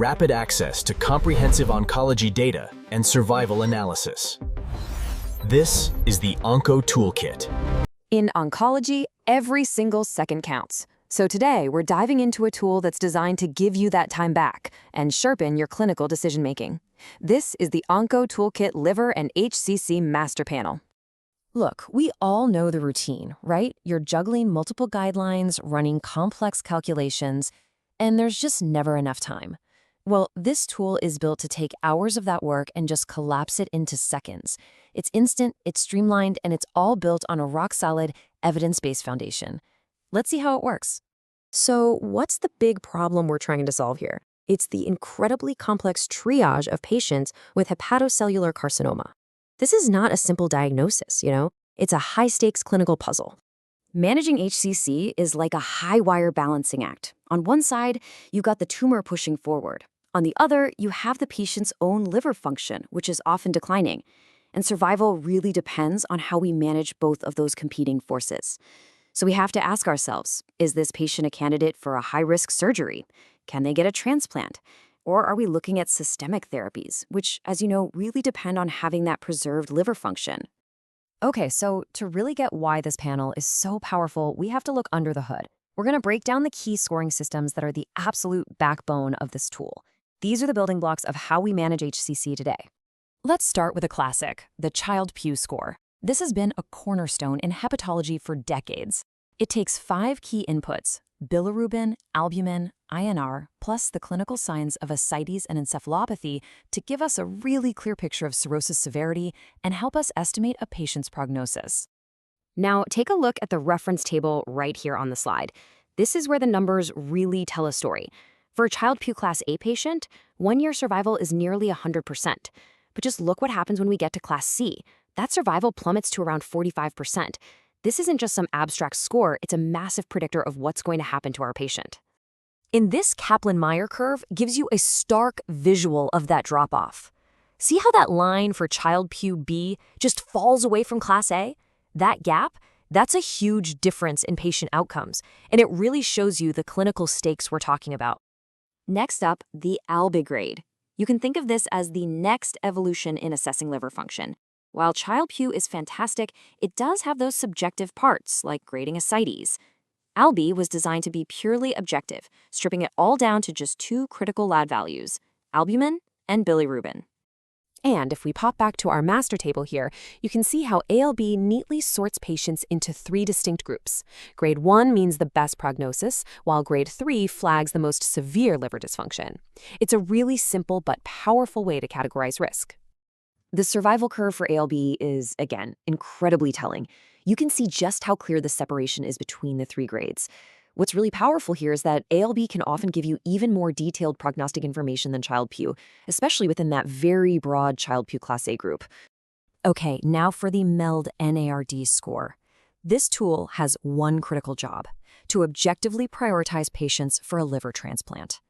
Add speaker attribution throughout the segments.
Speaker 1: rapid access to comprehensive oncology data and survival analysis. This is the Enko Toolkit.
Speaker 2: In oncology, every single second counts. So today, we're diving into a tool that's designed to give you that time back and sharpen your clinical decision-making. This is the Enko Toolkit Liver and HCC Master Panel. Look, we all know the routine, right? You're juggling multiple guidelines, running complex calculations, and there's just never enough time. Well, this tool is built to take hours of that work and just collapse it into seconds. It's instant, it's streamlined, and it's all built on a rock-solid, evidence-based foundation. Let's see how it works. So, what's the big problem we're trying to solve here? It's the incredibly complex triage of patients with hepatocellular carcinoma. This is not a simple diagnosis, It's a high-stakes clinical puzzle. Managing HCC is like a high-wire balancing act. On one side, you've got the tumor pushing forward. On the other, you have the patient's own liver function, which is often declining. And survival really depends on how we manage both of those competing forces. So we have to ask ourselves, is this patient a candidate for a high-risk surgery? Can they get a transplant? Or are we looking at systemic therapies, which, as you know, really depend on having that preserved liver function? Okay, so to really get why this panel is so powerful, we have to look under the hood. We're going to break down the key scoring systems that are the absolute backbone of this tool. These are the building blocks of how we manage HCC today. Let's start with a classic, the Child-Pugh score. This has been a cornerstone in hepatology for decades. It takes 5 key inputs: bilirubin, albumin, INR, plus the clinical signs of ascites and encephalopathy to give us a really clear picture of cirrhosis severity and help us estimate a patient's prognosis. Now, take a look at the reference table right here on the slide. This is where the numbers really tell a story. For a Child-Pugh Class A patient, 1-year survival is nearly 100%. But just look what happens when we get to Class C. That survival plummets to around 45%. This isn't just some abstract score, it's a massive predictor of what's going to happen to our patient. In this Kaplan-Meier curve gives you a stark visual of that drop-off. See how that line for Child-Pugh B just falls away from Class A? That gap, that's a huge difference in patient outcomes, and it really shows you the clinical stakes we're talking about. Next up, the ALBI Grade. You can think of this as the next evolution in assessing liver function. While Child-Pugh is fantastic, it does have those subjective parts, like grading ascites. ALBI was designed to be purely objective, stripping it all down to just 2 critical lab values, albumin and bilirubin. And if we pop back to our master table here, you can see how ALB neatly sorts patients into 3 distinct groups. Grade 1 means the best prognosis, while Grade 3 flags the most severe liver dysfunction. It's a really simple but powerful way to categorize risk. The survival curve for ALB is, again, incredibly telling. You can see just how clear the separation is between the 3 grades. What's really powerful here is that ALB can often give you even more detailed prognostic information than Child-Pugh, especially within that very broad Child-Pugh Class A group. Okay, now for the MELD-NARD score. This tool has one critical job: to objectively prioritize patients for a liver transplant.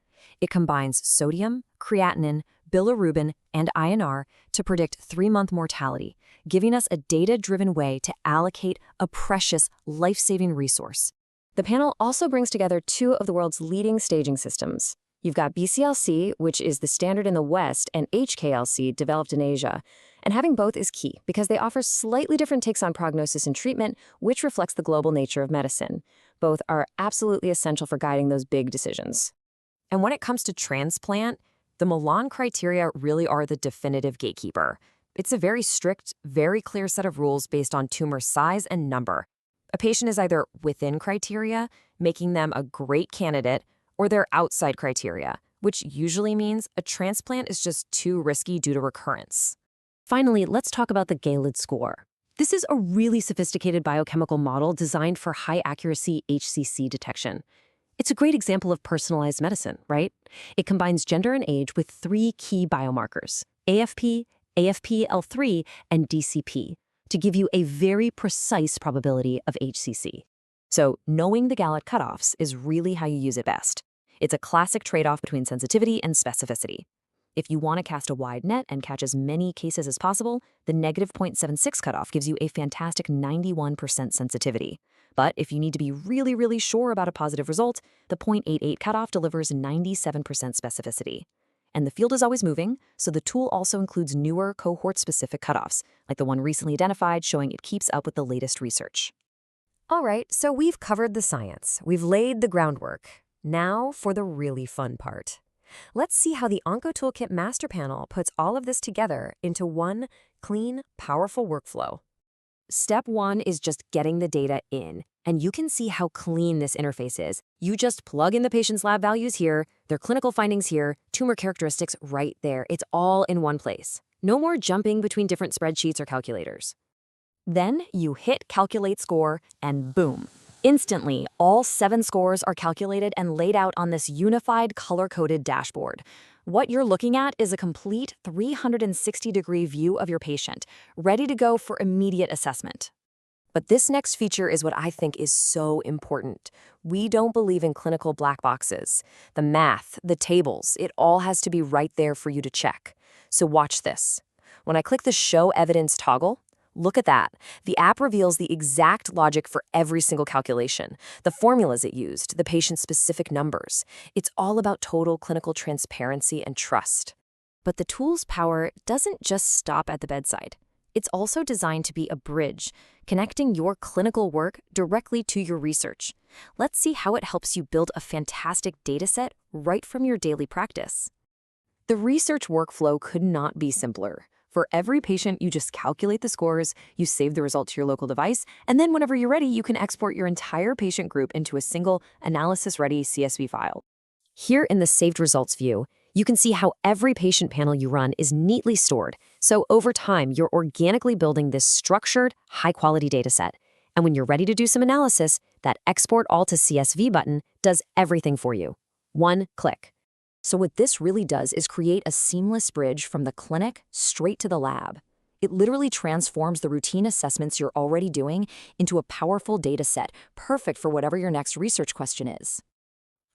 Speaker 2: It combines sodium, creatinine, bilirubin, and INR to predict 3-month mortality, giving us a data-driven way to allocate a precious, life-saving resource. The panel also brings together 2 of the world's leading staging systems. You've got BCLC, which is the standard in the West, and HKLC, developed in Asia. And having both is key because they offer slightly different takes on prognosis and treatment, which reflects the global nature of medicine. Both are absolutely essential for guiding those big decisions. And when it comes to transplant, the Milan Criteria really are the definitive gatekeeper. It's a very strict, very clear set of rules based on tumor size and number. A patient is either within criteria, making them a great candidate, or they're outside criteria, which usually means a transplant is just too risky due to recurrence. Finally, let's talk about the GALAD score. This is a really sophisticated biochemical model designed for high-accuracy HCC detection. It's a great example of personalized medicine, right? It combines gender and age with 3 key biomarkers: AFP, AFP-L3, and DCP, to give you a very precise probability of HCC. So knowing the GALAD cutoffs is really how you use it best. It's a classic trade-off between sensitivity and specificity. If you want to cast a wide net and catch as many cases as possible, the negative 0.76 cutoff gives you a fantastic 91% sensitivity. But if you need to be really sure about a positive result, the 0.88 cutoff delivers 97% specificity. And the field is always moving, so the tool also includes newer cohort-specific cutoffs, like the one recently identified showing it keeps up with the latest research.
Speaker 3: All right, so we've covered the science. We've laid the groundwork. Now for the really fun part. Let's see how the Enko Toolkit Master Panel puts all of this together into one clean, powerful workflow.
Speaker 2: Step 1 is just getting the data in, and you can see how clean this interface is. You just plug in the patient's lab values here, their clinical findings here, tumor characteristics right there. It's all in one place. No more jumping between different spreadsheets or calculators. Then you hit Calculate Score, and boom. Instantly, all 7 scores are calculated and laid out on this unified color-coded dashboard. What you're looking at is a complete 360-degree view of your patient, ready to go for immediate assessment.
Speaker 3: But this next feature is what I think is so important. We don't believe in clinical black boxes. The math, the tables, it all has to be right there for you to check. So watch this. When I click the Show Evidence toggle, look at that. The app reveals the exact logic for every single calculation, the formulas it used, the patient's specific numbers. It's all about total clinical transparency and trust.
Speaker 2: But the tool's power doesn't just stop at the bedside. It's also designed to be a bridge, connecting your clinical work directly to your research. Let's see how it helps you build a fantastic dataset right from your daily practice. The research workflow could not be simpler. For every patient, you just calculate the scores, you save the result to your local device, and then whenever you're ready, you can export your entire patient group into a single analysis-ready CSV file.
Speaker 3: Here in the Saved Results view, you can see how every patient panel you run is neatly stored. So over time, you're organically building this structured, high-quality dataset. And when you're ready to do some analysis, that Export All to CSV button does everything for you. One click. So what this really does is create a seamless bridge from the clinic straight to the lab. It literally transforms the routine assessments you're already doing into a powerful data set, perfect for whatever your next research question is.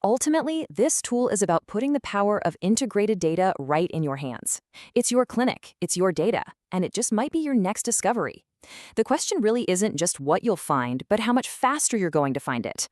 Speaker 2: Ultimately, this tool is about putting the power of integrated data right in your hands. It's your clinic, it's your data, and it just might be your next discovery. The question really isn't just what you'll find, but how much faster you're going to find it.